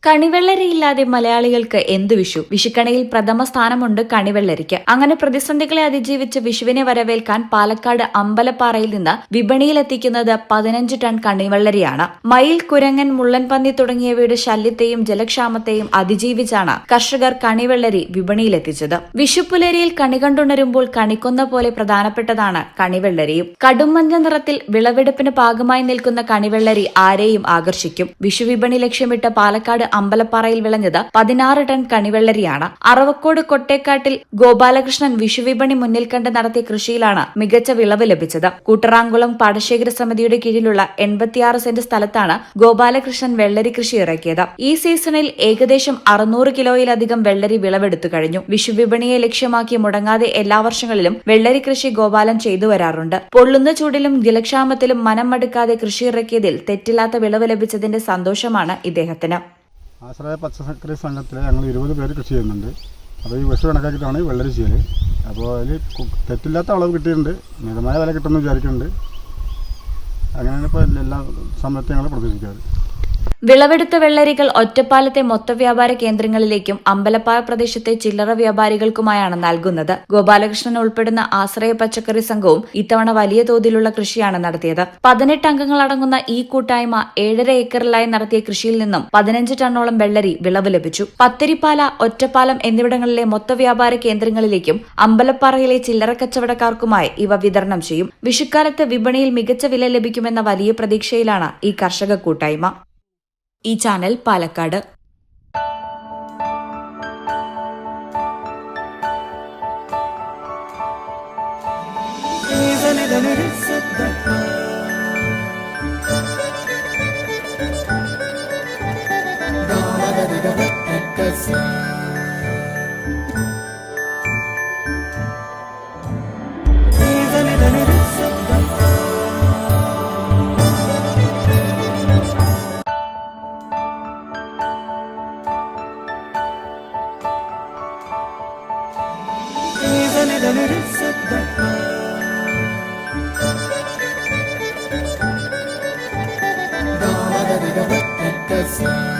കണിവെള്ളരിയില്ലാതെ മലയാളികൾക്ക് എന്ത് വിഷു? വിഷുക്കണിയിൽ പ്രഥമ സ്ഥാനമുണ്ട് കണിവെള്ളരിക്ക്. അങ്ങനെ പ്രതിസന്ധികളെ അതിജീവിച്ച് വിഷുവിനെ വരവേൽക്കാൻ പാലക്കാട് അമ്പലപ്പാറയിൽ നിന്ന് വിപണിയിലെത്തിക്കുന്നത് 15 ടൺ കണിവെള്ളരിയാണ്. മയിൽ, കുരങ്ങൻ, മുള്ളൻപന്നി തുടങ്ങിയവയുടെ ശല്യത്തെയും ജലക്ഷാമത്തെയും അതിജീവിച്ചാണ് കർഷകർ കണിവെള്ളരി വിപണിയിലെത്തിച്ചത്. വിഷുപ്പുലരിയിൽ കണി കണ്ടുണരുമ്പോൾ കണിക്കൊന്ന പോലെ പ്രധാനപ്പെട്ടതാണ് കണിവെള്ളരിയും. കടുംമഞ്ഞ നിറത്തിൽ വിളവെടുപ്പിന് പാകമായി നിൽക്കുന്ന കണിവെള്ളരി ആരെയും ആകർഷിക്കും. വിഷു വിപണി ലക്ഷ്യമിട്ട് പാലക്കാട് അമ്പലപ്പാറയിൽ വിളഞ്ഞത് 16 ടൺ കണിവെള്ളരിയാണ്. അറവക്കോട് കൊട്ടേക്കാട്ടിൽ ഗോപാലകൃഷ്ണൻ വിഷുവിപണി മുന്നിൽ കണ്ട് നടത്തിയ കൃഷിയിലാണ് മികച്ച വിളവ് ലഭിച്ചത്. കൂട്ടറാങ്കുളം പാടശേഖര സമിതിയുടെ കീഴിലുള്ള 86 സെന്റ് സ്ഥലത്താണ് ഗോപാലകൃഷ്ണൻ വെള്ളരി കൃഷി ഇറക്കിയത്. ഈ സീസണിൽ ഏകദേശം 600 കിലോയിലധികം വെള്ളരി വിളവെടുത്തു കഴിഞ്ഞു. വിഷുവിപണിയെ ലക്ഷ്യമാക്കി മുടങ്ങാതെ എല്ലാ വർഷങ്ങളിലും വെള്ളരി കൃഷി ഗോപാലൻ ചെയ്തു വരാറുണ്ട്. പൊള്ളുന്ന ചൂടിലും ജലക്ഷാമത്തിലും മനം മടുക്കാതെ കൃഷി ഇറക്കിയതിൽ തെറ്റില്ലാത്ത വിളവ് ലഭിച്ചതിന്റെ സന്തോഷമാണ് ഇദ്ദേഹത്തിന്. ആശ്രയ പച്ചക്കറി സംഘത്തിൽ ഞങ്ങൾ 20 പേര് കൃഷി ചെയ്യുന്നുണ്ട്. അപ്പോൾ ഈ വിഷു കണക്കാക്കിയിട്ടാണ് വെള്ളരി ചെയ്യൽ. അപ്പോൾ അതിൽ തെറ്റില്ലാത്ത അളവ് കിട്ടിയിട്ടുണ്ട്. മിതമായ വില കിട്ടുമെന്ന് വിചാരിക്കുന്നുണ്ട്. അങ്ങനെയാണ് ഇപ്പോൾ എല്ലാ സമയത്തും ഞങ്ങൾ പ്രതീക്ഷിക്കാറ്. വിളവെടുത്ത വെള്ളരികൾ ഒറ്റപ്പാലത്തെ മൊത്തവ്യാപാര കേന്ദ്രങ്ങളിലേക്കും അമ്പലപ്പാറ പ്രദേശത്തെ ചില്ലറ വ്യാപാരികൾക്കുമായാണ് നൽകുന്നത്. ഗോപാലകൃഷ്ണൻ ഉൾപ്പെടുന്ന ആശ്രയ പച്ചക്കറി സംഘവും ഇത്തവണ വലിയ തോതിലുള്ള കൃഷിയാണ് നടത്തിയത്. 18 അംഗങ്ങളടങ്ങുന്ന ഈ കൂട്ടായ്മ 7.5 ഏക്കറിലായി നടത്തിയ കൃഷിയിൽ നിന്നും 15 ടണ്ണോളം വെള്ളരി വിളവ് ലഭിച്ചു. പത്തിരിപ്പാല, ഒറ്റപ്പാലം എന്നിവിടങ്ങളിലെ മൊത്തവ്യാപാര കേന്ദ്രങ്ങളിലേക്കും അമ്പലപ്പാറയിലെ ചില്ലറ കച്ചവടക്കാർക്കുമായി ഇവ വിതരണം ചെയ്യും. വിഷുക്കാലത്ത് വിപണിയിൽ മികച്ച വില ലഭിക്കുമെന്ന വലിയ പ്രതീക്ഷയിലാണ് ഈ കർഷക കൂട്ടായ്മ. ഈ ചാനൽ പാലക്കാട്. Yes.